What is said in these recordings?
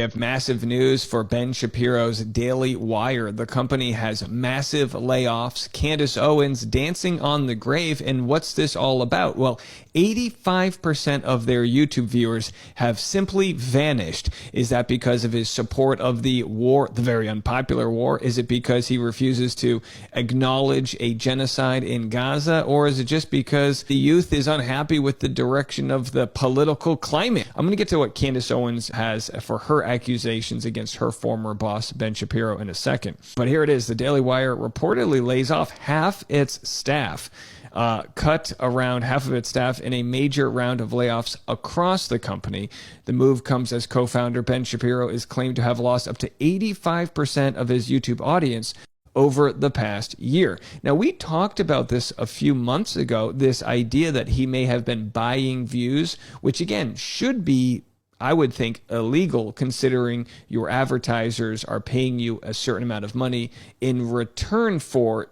We have massive news for Ben Shapiro's Daily Wire. The company has massive layoffs. Candace Owens dancing on the grave. And what's this all about? Well, 85% of their YouTube viewers have simply vanished. Is that because of his support of the war, the very unpopular war? Is it because he refuses to acknowledge a genocide in Gaza? Or is it just because the youth is unhappy with the direction of the political climate? I'm going to get to what Candace Owens has for her accusations against her former boss, Ben Shapiro, in a second. But here it is. The Daily Wire reportedly lays off half its staff. Cut around half of its staff in a major round of layoffs across the company. The move comes as co-founder Ben Shapiro is claimed to have lost up to 85% of his YouTube audience over the past year. Now, we talked about this a few months ago, this idea that he may have been buying views, which again should be, I would think, illegal, considering your advertisers are paying you a certain amount of money in return for,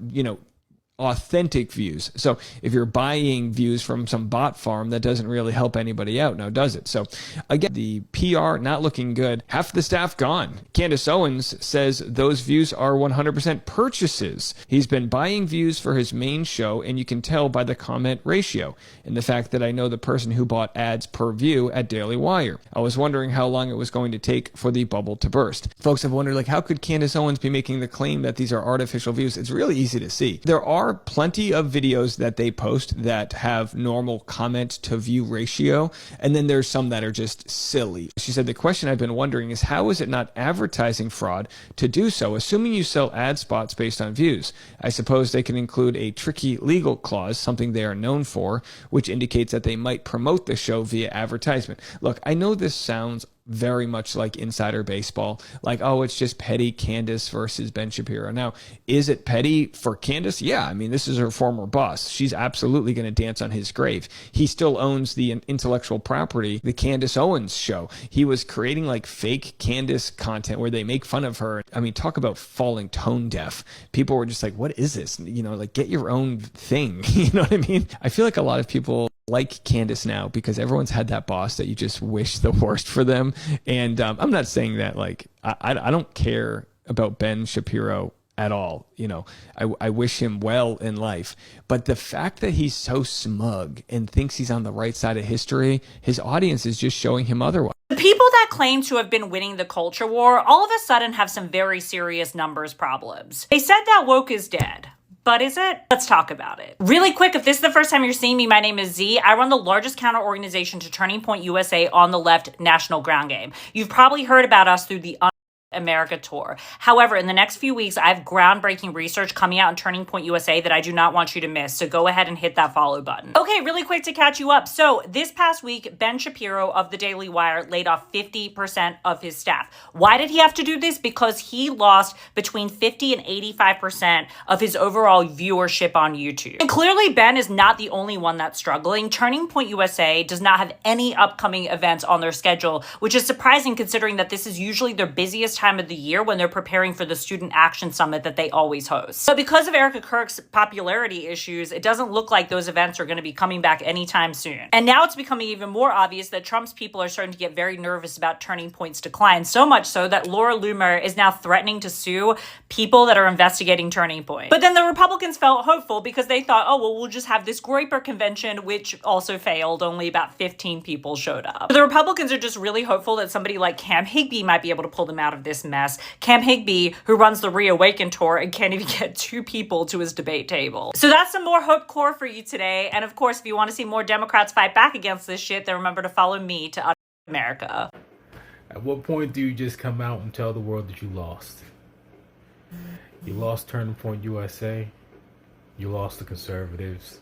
authentic views. So if you're buying views from some bot farm, that doesn't really help anybody out now, does it? So again, the PR not looking good. Half the staff gone. Candace Owens says those views are 100% purchases. He's been buying views for his main show, and you can tell by the comment ratio and the fact that I know the person who bought ads per view at Daily Wire. I was wondering how long it was going to take for the bubble to burst. Folks have wondered, how could Candace Owens be making the claim that these are artificial views? It's really easy to see. There are plenty of videos that they post that have normal comment to view ratio, and then there's some that are just silly. She said, the question I've been wondering is, how is it not advertising fraud to do so, assuming you sell ad spots based on views? I suppose they can include a tricky legal clause, something they are known for, which indicates that they might promote the show via advertisement. Look, I know this sounds very much like insider baseball, like, oh, it's just petty Candace versus Ben Shapiro. Now, is it petty for Candace? Yeah, I mean, this is her former boss. She's absolutely going to dance on his grave. He still owns the intellectual property, the Candace Owens show. He was creating like fake Candace content where they make fun of her. I mean, talk about falling tone deaf. People were just like, what is this? Get your own thing. You know what I mean? I feel like a lot of people like Candace now because everyone's had that boss that you just wish the worst for them. And I'm not saying that I don't care about Ben Shapiro at all. I wish him well in life. But the fact that he's so smug and thinks he's on the right side of history, his audience is just showing him otherwise. The people that claim to have been winning the culture war all of a sudden have some very serious numbers problems. They said that woke is dead. But is it? Let's talk about it. Really quick, if this is the first time you're seeing me, my name is Z. I run the largest counter organization to Turning Point USA on the left national ground game. You've probably heard about us through the America tour. However, in the next few weeks, I have groundbreaking research coming out on Turning Point USA that I do not want you to miss. So go ahead and hit that follow button. Okay, really quick to catch you up. So this past week, Ben Shapiro of the Daily Wire laid off 50% of his staff. Why did he have to do this? Because he lost between 50 and 85% of his overall viewership on YouTube. And clearly, Ben is not the only one that's struggling. Turning Point USA does not have any upcoming events on their schedule, which is surprising considering that this is usually their busiest time of the year when they're preparing for the Student Action Summit that they always host. So because of Erica Kirk's popularity issues, it doesn't look like those events are going to be coming back anytime soon. And now it's becoming even more obvious that Trump's people are starting to get very nervous about Turning Point's decline, so much so that Laura Loomer is now threatening to sue people that are investigating Turning Point. But then the Republicans felt hopeful because they thought, oh, well, we'll just have this Groyper convention, which also failed. Only about 15 people showed up. The Republicans are just really hopeful that somebody like Cam Higby might be able to pull them out of this mess. Cam Higby, who runs the Reawaken tour and can't even get 2 people to his debate table. So that's some more Hope Core for you today. And of course, if you want to see more Democrats fight back against this shit, then remember to follow me to America. At what point do you just come out and tell the world that you lost? You lost Turning Point USA. You lost the conservatives.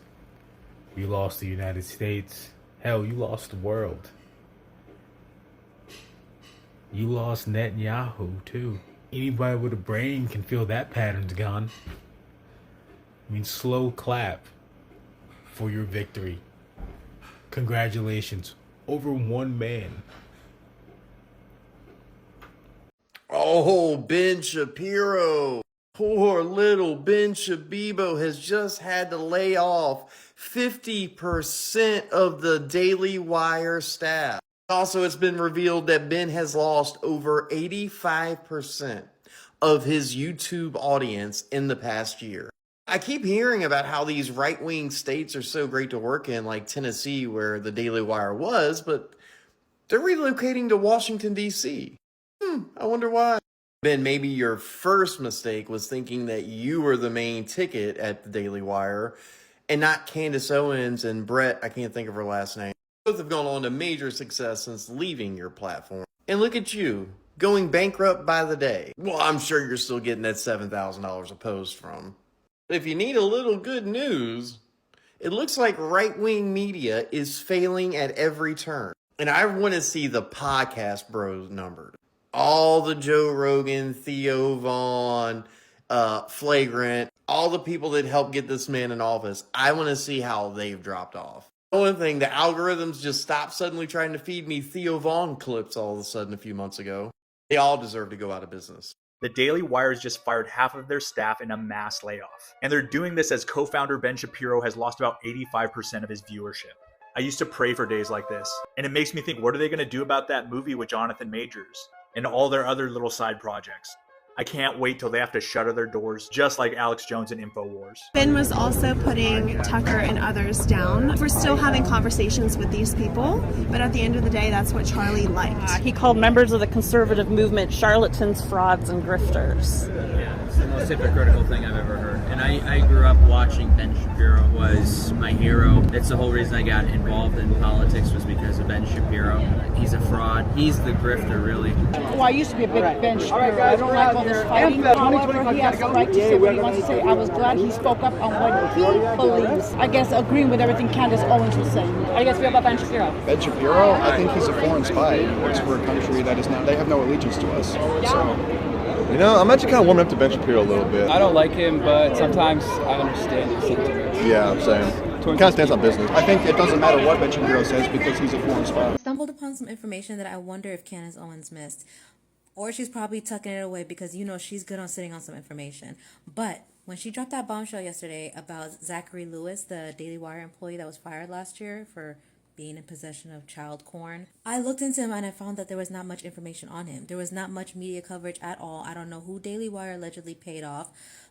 You lost the United States. Hell, you lost the world. You lost Netanyahu, too. Anybody with a brain can feel that pattern's gone. I mean, slow clap for your victory. Congratulations. Over one man. Oh, Ben Shapiro. Poor little Ben Shabibo has just had to lay off 50% of the Daily Wire staff. Also, it's been revealed that Ben has lost over 85% of his YouTube audience in the past year. I keep hearing about how these right-wing states are so great to work in, like Tennessee, where the Daily Wire was, but they're relocating to Washington, D.C. I wonder why. Ben, maybe your first mistake was thinking that you were the main ticket at the Daily Wire and not Candace Owens and Brett, I can't think of her last name. Both have gone on to major success since leaving your platform. And look at you, going bankrupt by the day. Well, I'm sure you're still getting that $7,000 a post from. If you need a little good news, it looks like right-wing media is failing at every turn. And I want to see the podcast bros numbered. All the Joe Rogan, Theo Vaughn, Flagrant, all the people that helped get this man in office, I want to see how they've dropped off. The only thing, the algorithms just stopped suddenly trying to feed me Theo Vaughn clips all of a sudden a few months ago. They all deserve to go out of business. The Daily Wire has just fired half of their staff in a mass layoff. And they're doing this as co-founder Ben Shapiro has lost about 85% of his viewership. I used to pray for days like this. And it makes me think, what are they going to do about that movie with Jonathan Majors and all their other little side projects? I can't wait till they have to shutter their doors, just like Alex Jones in InfoWars. Ben was also putting Tucker and others down. We're still having conversations with these people, but at the end of the day, that's what Charlie liked. He called members of the conservative movement charlatans, frauds, and grifters. Yeah, it's the most hypocritical thing I've ever heard. And I grew up watching Ben Shapiro, was my hero. It's the whole reason I got involved in politics was because of Ben Shapiro. He's a fraud. He's the grifter, really. Well, I used to be a big Ben Shapiro. I don't like all this fighting. However, he has the right to say what he wants to say. I was glad he spoke up on what he believes. I guess agreeing with everything Candace Owens was saying. How do you guys feel about Ben Shapiro? Ben Shapiro, I think he's a foreign spy. He works for a country that is not, they have no allegiance to us. So. You know, I'm actually kind of warming up to Ben Shapiro a little bit. I don't like him, but sometimes I understand his sentiments. Yeah, I'm saying. He kind of stands on business. I think it doesn't matter what Ben Shapiro says because he's a foreign spy. I stumbled upon some information that I wonder if Candace Owens missed. Or she's probably tucking it away because, you know, she's good on sitting on some information. But when she dropped that bombshell yesterday about Zachary Lewis, the Daily Wire employee that was fired last year for being in possession of child porn, I looked into him and I found that there was not much information on him. There was not much media coverage at all. I don't know who Daily Wire allegedly paid off,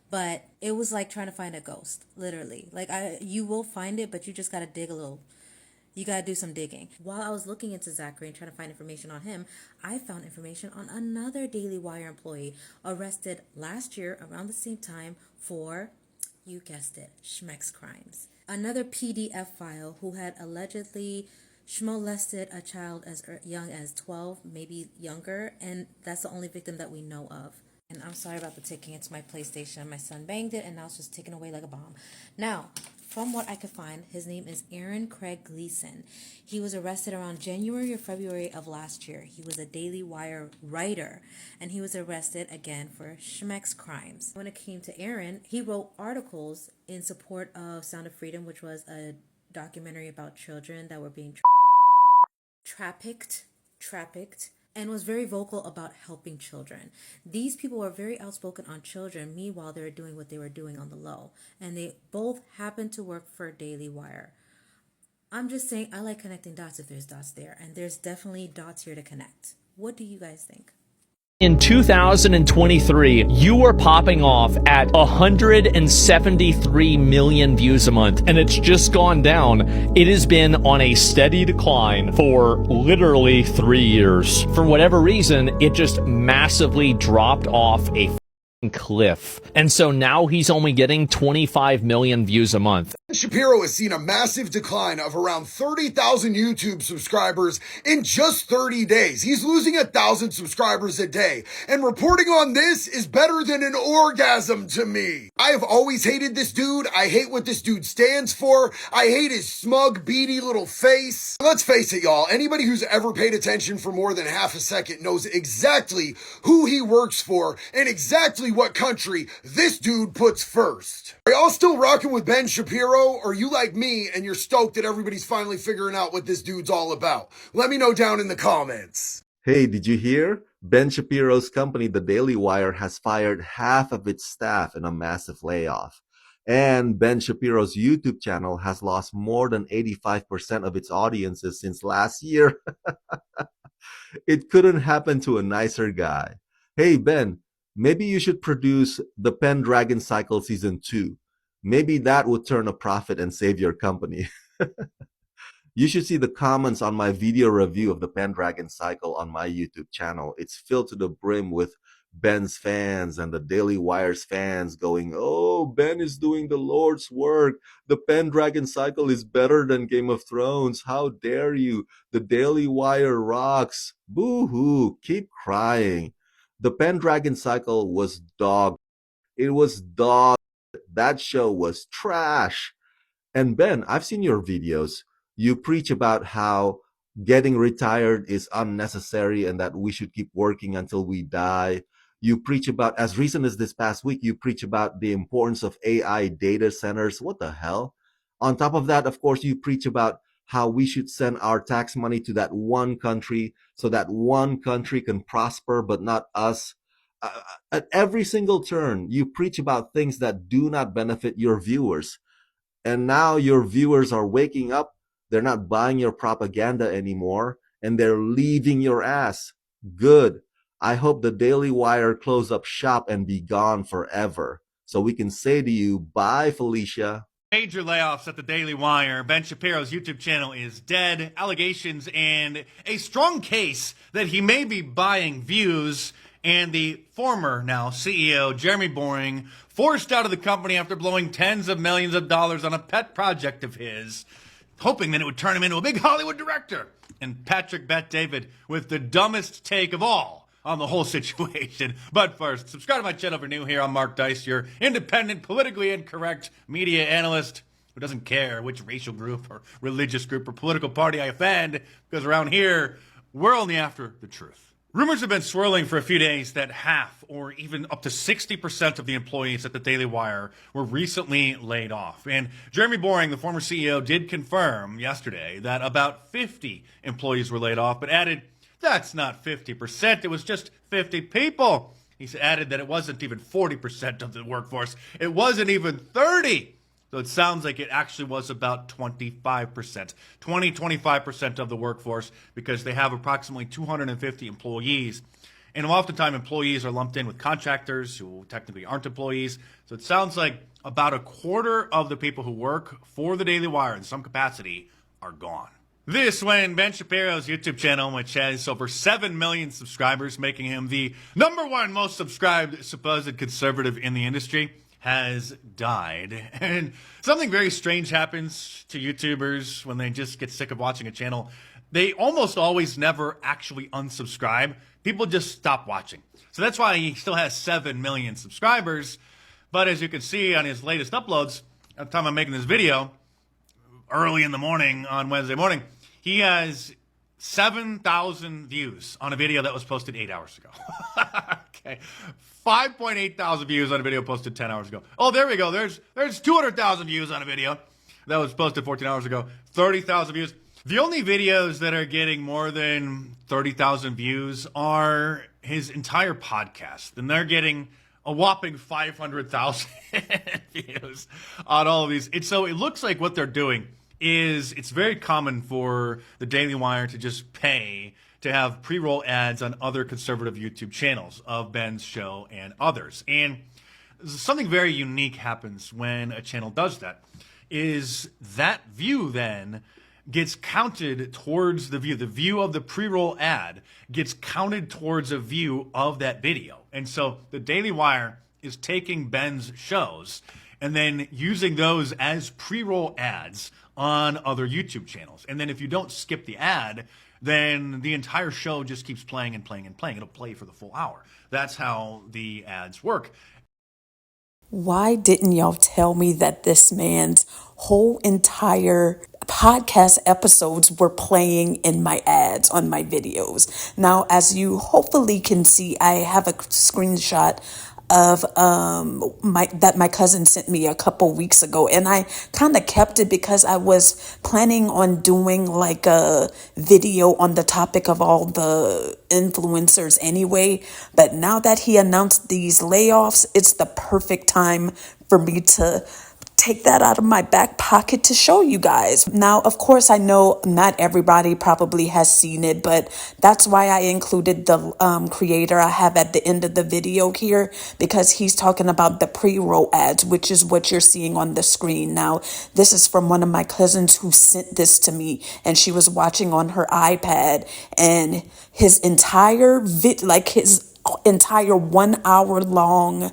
but it was like trying to find a ghost, literally. Like, you will find it, but you just got to dig a little. You got to do some digging. While I was looking into Zachary and trying to find information on him, I found information on another Daily Wire employee arrested last year around the same time for, you guessed it, Schmeck's crimes. Another PDF file who had allegedly molested a child as young as 12, maybe younger, and that's the only victim that we know of. And I'm sorry about the ticking. It's my PlayStation. My son banged it, and now it's just ticking away like a bomb. Now, from what I could find, his name is Aaron Craig Gleason. He was arrested around January or February of last year. He was a Daily Wire writer, and he was arrested again for Schmeck's crimes. When it came to Aaron, he wrote articles in support of Sound of Freedom, which was a documentary about children that were being trafficked, and was very vocal about helping children. These people were very outspoken on children, meanwhile they were doing what they were doing on the low. And they both happened to work for Daily Wire. I'm just saying, I like connecting dots if there's dots there, and there's definitely dots here to connect. What do you guys think? In 2023, you were popping off at 173 million views a month, and it's just gone down. It has been on a steady decline for literally 3 years. For whatever reason, it just massively dropped off a cliff. And so now he's only getting 25 million views a month. Shapiro has seen a massive decline of around 30,000 YouTube subscribers in just 30 days. He's losing 1,000 subscribers a day. And reporting on this is better than an orgasm to me. I have always hated this dude. I hate what this dude stands for. I hate his smug, beady little face. Let's face it, y'all. Anybody who's ever paid attention for more than half a second knows exactly who he works for and exactly what country this dude puts first. Are y'all still rocking with Ben Shapiro? Or you like me and you're stoked that everybody's finally figuring out what this dude's all about? Let me know down in the comments. Hey, did you hear? Ben Shapiro's company, The Daily Wire, has fired half of its staff in a massive layoff. And Ben Shapiro's YouTube channel has lost more than 85% of its audiences since last year. It couldn't happen to a nicer guy. Hey, Ben, maybe you should produce the Pendragon Cycle Season 2. Maybe that would turn a profit and save your company. You should see the comments on my video review of the Pendragon Cycle on my YouTube channel. It's filled to the brim with Ben's fans and the Daily Wire's fans going, "Oh, Ben is doing the Lord's work. The Pendragon Cycle is better than Game of Thrones. How dare you? The Daily Wire rocks. Boo-hoo. Keep crying." The Pendragon Cycle was dog. It was dog. That show was trash. And Ben, I've seen your videos. You preach about how getting retired is unnecessary and that we should keep working until we die. You preach about, as recent as this past week, you preach about the importance of AI data centers. What the hell? On top of that, of course, you preach about how we should send our tax money to that one country so that one country can prosper, but not us. At every single turn, you preach about things that do not benefit your viewers. And now your viewers are waking up. They're not buying your propaganda anymore, and they're leaving your ass. Good. I hope the Daily Wire close up shop and be gone forever, so we can say to you, bye, Felicia. Major layoffs at the Daily Wire. Ben Shapiro's YouTube channel is dead. Allegations and a strong case that he may be buying views. And the former now CEO, Jeremy Boring, forced out of the company after blowing tens of millions of dollars on a pet project of his, hoping that it would turn him into a big Hollywood director. And Patrick Bet-David with the dumbest take of all on the whole situation. But first, subscribe to my channel if you're new here. I'm Mark Dice, your independent, politically incorrect media analyst who doesn't care which racial group or religious group or political party I offend, because around here, we're only after the truth. Rumors have been swirling for a few days that half or even up to 60% of the employees at the Daily Wire were recently laid off. And Jeremy Boring, the former CEO, did confirm yesterday that about 50 employees were laid off, but added, that's not 50%, it was just 50 people. He added that it wasn't even 40% of the workforce, it wasn't even 30. So it sounds like it actually was about 25%, 25% of the workforce, because they have approximately 250 employees. And oftentimes employees are lumped in with contractors who technically aren't employees. So it sounds like about a quarter of the people who work for the Daily Wire in some capacity are gone. This when Ben Shapiro's YouTube channel, which has over 7 million subscribers, making him the #1 most subscribed supposed conservative in the industry, has died. And something very strange happens to YouTubers when they just get sick of watching a channel. They almost always never actually unsubscribe. People just stop watching. So that's why he still has 7 million subscribers. But as you can see on his latest uploads, at the time I'm making this video, early in the morning on Wednesday morning, he has 7,000 views on a video that was posted 8 hours ago. Okay. 5.8 thousand views on a video posted 10 hours ago. Oh, there we go. There's 200,000 views on a video that was posted 14 hours ago. 30,000 views. The only videos that are getting more than 30,000 views are his entire podcast. And they're getting a whopping 500,000 views on all of these. And so it looks like what they're doing is it's very common for the Daily Wire to just pay to have pre-roll ads on other conservative YouTube channels of Ben's show and others. And something very unique happens when a channel does that, is that view then gets counted towards the view of the pre-roll ad gets counted towards a view of that video. And so the Daily Wire is taking Ben's shows and then using those as pre-roll ads on other YouTube channels. And then if you don't skip the ad, then the entire show just keeps playing and playing and playing. It'll play for the full hour. That's how the ads work. Why didn't y'all tell me that this man's whole entire podcast episodes were playing in my ads on my videos? Now, as you hopefully can see, I have a screenshot of my cousin sent me a couple weeks ago, and I kind of kept it because I was planning on doing like a video on the topic of all the influencers anyway. But now that he announced these layoffs, it's the perfect time for me to take that out of my back pocket to show you guys. Now, of course, I know not everybody probably has seen it, but that's why I included the creator I have at the end of the video here, because he's talking about the pre-roll ads, which is what you're seeing on the screen. Now, this is from one of my cousins who sent this to me, and she was watching on her iPad, and his entire his entire 1 hour long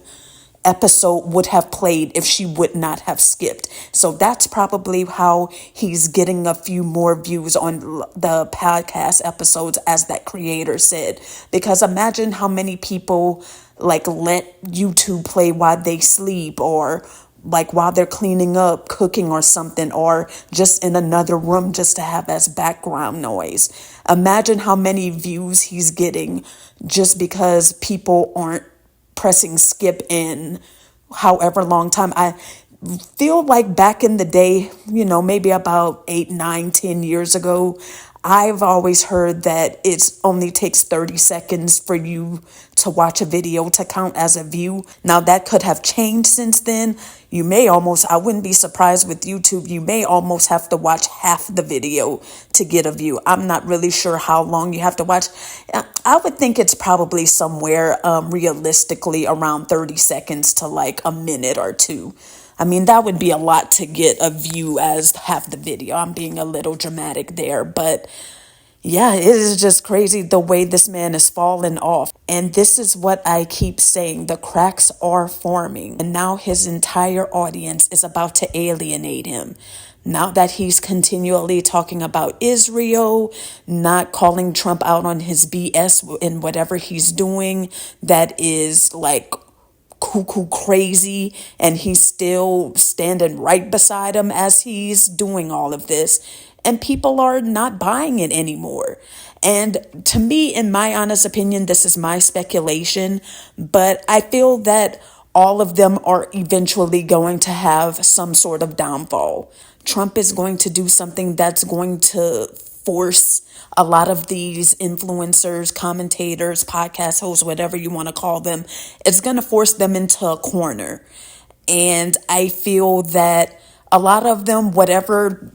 episode would have played if she would not have skipped. So that's probably how he's getting a few more views on the podcast episodes, as that creator said. Because imagine how many people like let YouTube play while they sleep, or like while they're cleaning up, cooking or something, or just in another room just to have as background noise. Imagine how many views he's getting just because people aren't pressing skip in however long time. I feel like back in the day, maybe about 8, 9, 10 years ago, I've always heard that it only takes 30 seconds for you to watch a video to count as a view. Now that could have changed since then. I wouldn't be surprised with YouTube, you may almost have to watch half the video to get a view. I'm not really sure how long you have to watch. I would think it's probably somewhere realistically around 30 seconds to like a minute or two. I mean, that would be a lot to get a view as half the video. I'm being a little dramatic there, but yeah, it is just crazy the way this man is falling off. And this is what I keep saying, the cracks are forming. And now his entire audience is about to alienate him. Now that he's continually talking about Israel, not calling Trump out on his BS in whatever he's doing, that is like cuckoo crazy, and he's still standing right beside him as he's doing all of this, and people are not buying it anymore. And to me, in my honest opinion, this is my speculation, but I feel that all of them are eventually going to have some sort of downfall. Trump is going to do something that's going to force a lot of these influencers, commentators, podcast hosts, whatever you want to call them, it's going to force them into a corner. And I feel that a lot of them, whatever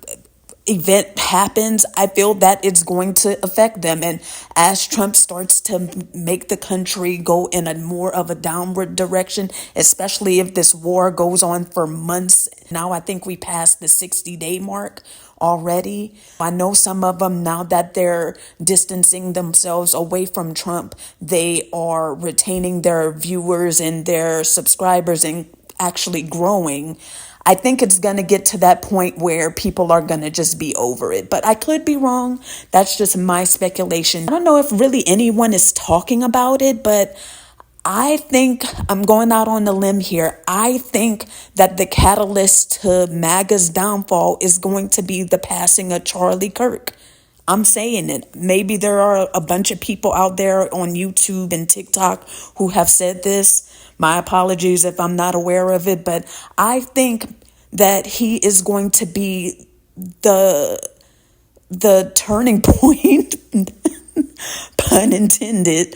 event happens, I feel that it's going to affect them. And as Trump starts to make the country go in a more of a downward direction, especially if this war goes on for months. Now I think we passed the 60-day mark already. I know some of them, now that they're distancing themselves away from Trump, they are retaining their viewers and their subscribers and actually growing. I think it's going to get to that point where people are going to just be over it. But I could be wrong. That's just my speculation. I don't know if really anyone is talking about it, but I think I'm going out on a limb here. I think that the catalyst to MAGA's downfall is going to be the passing of Charlie Kirk. I'm saying it. Maybe there are a bunch of people out there on YouTube and TikTok who have said this. My apologies if I'm not aware of it, but I think that he is going to be the turning point, pun intended,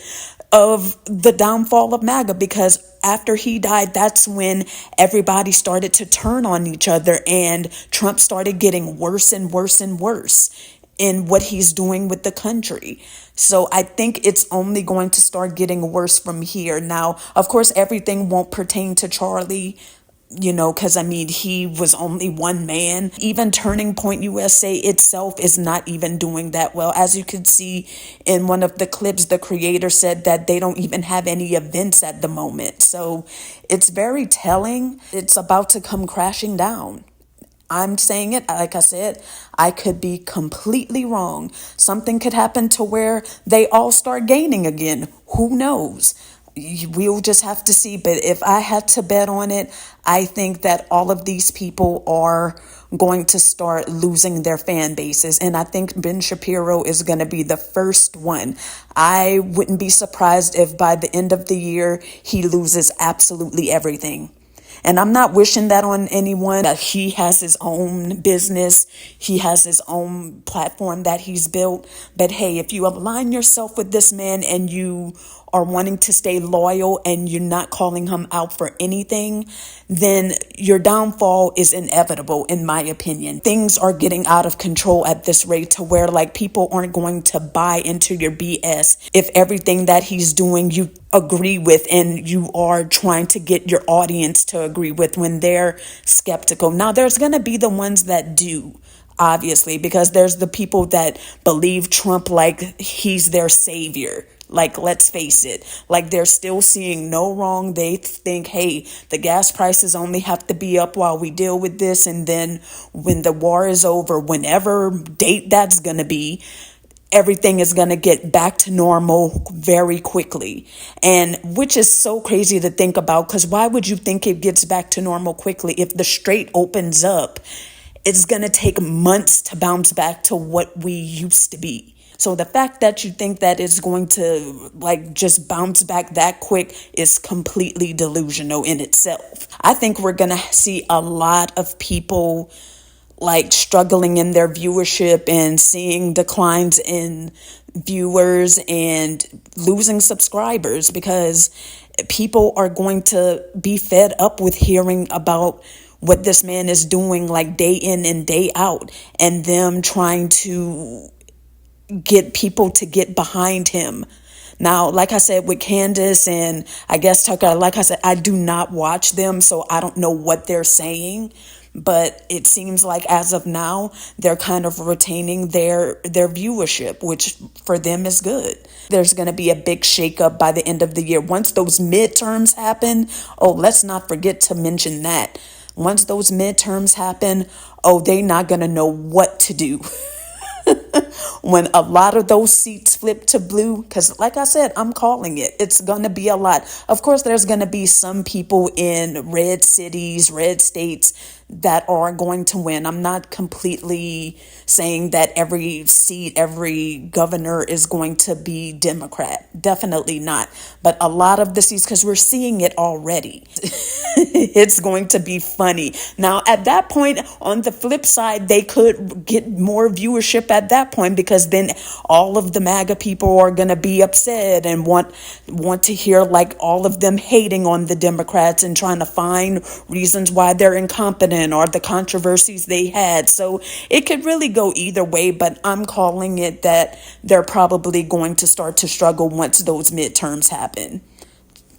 of the downfall of MAGA, because after he died, that's when everybody started to turn on each other, and Trump started getting worse and worse and worse in what he's doing with the country. So I think it's only going to start getting worse from here. Now, of course, everything won't pertain to Charlie, because he was only one man. Even Turning Point USA itself is not even doing that well. As you can see in one of the clips, the creator said that they don't even have any events at the moment. So it's very telling. It's about to come crashing down. I'm saying it, like I said, I could be completely wrong. Something could happen to where they all start gaining again. Who knows? We'll just have to see. But if I had to bet on it, I think that all of these people are going to start losing their fan bases. And I think Ben Shapiro is going to be the first one. I wouldn't be surprised if by the end of the year, he loses absolutely everything. And I'm not wishing that on anyone. That he has his own business. He has his own platform that he's built. But hey, if you align yourself with this man and you are wanting to stay loyal and you're not calling him out for anything, then your downfall is inevitable, in my opinion. Things are getting out of control at this rate to where like people aren't going to buy into your BS if everything that he's doing you agree with and you are trying to get your audience to agree with when they're skeptical. Now, there's going to be the ones that do, obviously, because there's the people that believe Trump like he's their savior. Like, let's face it, like they're still seeing no wrong. They think, hey, the gas prices only have to be up while we deal with this. And then when the war is over, whenever date that's going to be, everything is going to get back to normal very quickly. And which is so crazy to think about, because why would you think it gets back to normal quickly? If the strait opens up, it's going to take months to bounce back to what we used to be. So the fact that you think that it's going to like just bounce back that quick is completely delusional in itself. I think we're going to see a lot of people like struggling in their viewership and seeing declines in viewers and losing subscribers because people are going to be fed up with hearing about what this man is doing like day in and day out and them trying to get people to get behind him. Now, like I said, with Candace and I guess Tucker, like I said, I do not watch them, so I don't know what they're saying. But it seems like as of now, they're kind of retaining their viewership, which for them is good. There's going to be a big shakeup by the end of the year. Once those midterms happen, oh, let's not forget to mention that. Once those midterms happen, oh, they're not going to know what to do. When a lot of those seats flip to blue, because like I said, I'm calling it. It's going to be a lot. Of course, there's going to be some people in red cities, red states that are going to win. I'm not completely saying that every seat, every governor is going to be Democrat. Definitely not. But a lot of the seats, because we're seeing it already. It's going to be funny. Now, at that point, on the flip side, they could get more viewership at that point because then all of the MAGA people are going to be upset and want to hear like all of them hating on the Democrats and trying to find reasons why they're incompetent or the controversies they had. So it could really go either way, but I'm calling it that they're probably going to start to struggle once those midterms happen.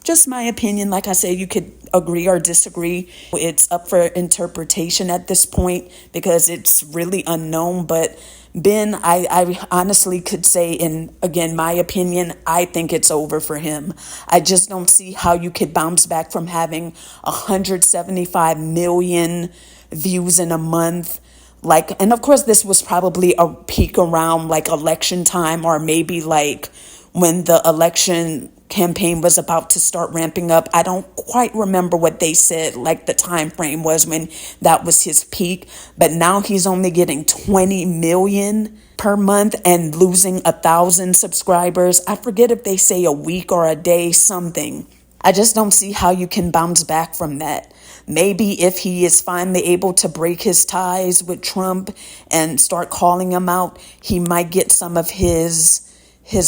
Just my opinion. Like I said, you could agree or disagree. It's up for interpretation at this point because it's really unknown. But Ben, I honestly could say, in again, my opinion, I think it's over for him. I just don't see how you could bounce back from having 175 million views in a month. Like, and of course, this was probably a peak around like election time or maybe like when the election campaign was about to start ramping up. I don't quite remember what they said, like the time frame was when that was his peak, but now he's only getting 20 million per month and losing 1,000 subscribers. I forget if they say a week or a day, something. I just don't see how you can bounce back from that. Maybe if he is finally able to break his ties with Trump and start calling him out, he might get some of his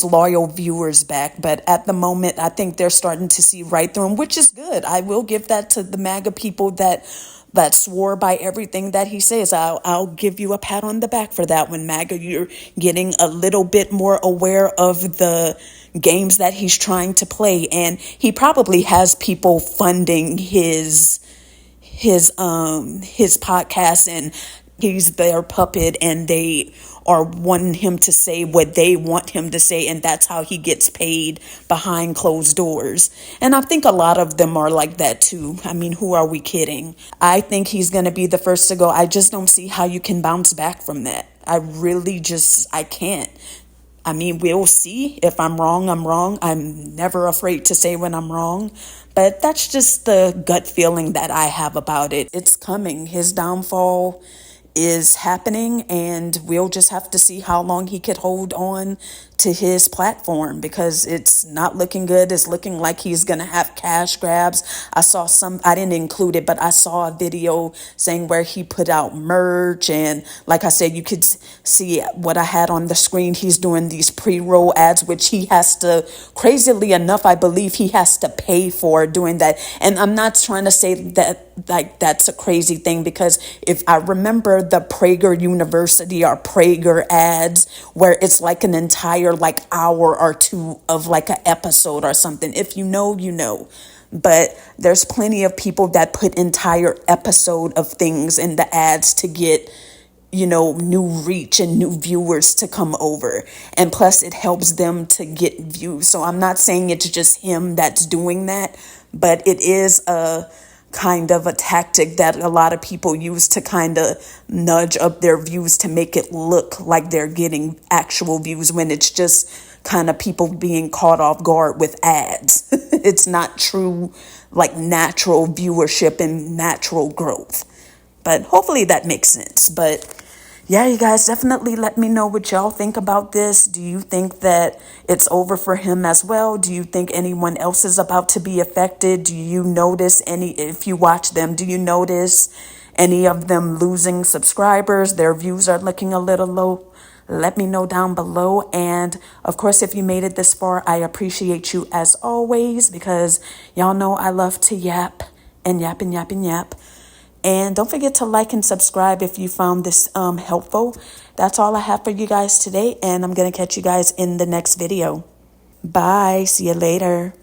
loyal viewers back. But at the moment, I think they're starting to see right through him, which is good. I will give that to the MAGA people that swore by everything that he says. I'll give you a pat on the back for that one, MAGA. You're getting a little bit more aware of the games that he's trying to play, and he probably has people funding his podcast, and he's their puppet, and they are wanting him to say what they want him to say, and that's how he gets paid behind closed doors. And I think a lot of them are like that too. I mean, who are we kidding? I think he's going to be the first to go. I just don't see how you can bounce back from that. I can't. I mean, we'll see. If I'm wrong, I'm wrong. I'm never afraid to say when I'm wrong. But that's just the gut feeling that I have about it. It's coming. His downfall is happening, and we'll just have to see how long he could hold on to his platform, because it's not looking good. It's looking like he's gonna have cash grabs. I didn't include it, but I saw a video saying where he put out merch, and like I said, you could see what I had on the screen. He's doing these pre-roll ads, which he has to, crazily enough, I believe he has to pay for doing that. And I'm not trying to say that like that's a crazy thing, because if I remember the Prager University or Prager ads, where it's like an entire like hour or two of like an episode or something. If you know, you know. But there's plenty of people that put entire episode of things in the ads to get, you know, new reach and new viewers to come over. And plus it helps them to get views. So I'm not saying it's just him that's doing that, but it is a kind of a tactic that a lot of people use to kind of nudge up their views to make it look like they're getting actual views, when it's just kind of people being caught off guard with ads. It's not true, like natural viewership and natural growth. But hopefully that makes sense. But yeah, you guys, definitely let me know what y'all think about this. Do you think that it's over for him as well? Do you think anyone else is about to be affected? Do you notice if you watch them, do you notice any of them losing subscribers? Their views are looking a little low. Let me know down below. And of course, if you made it this far, I appreciate you as always, because y'all know I love to yap and yap and yap and yap. And don't forget to like and subscribe if you found this helpful. That's all I have for you guys today, and I'm going to catch you guys in the next video. Bye. See you later.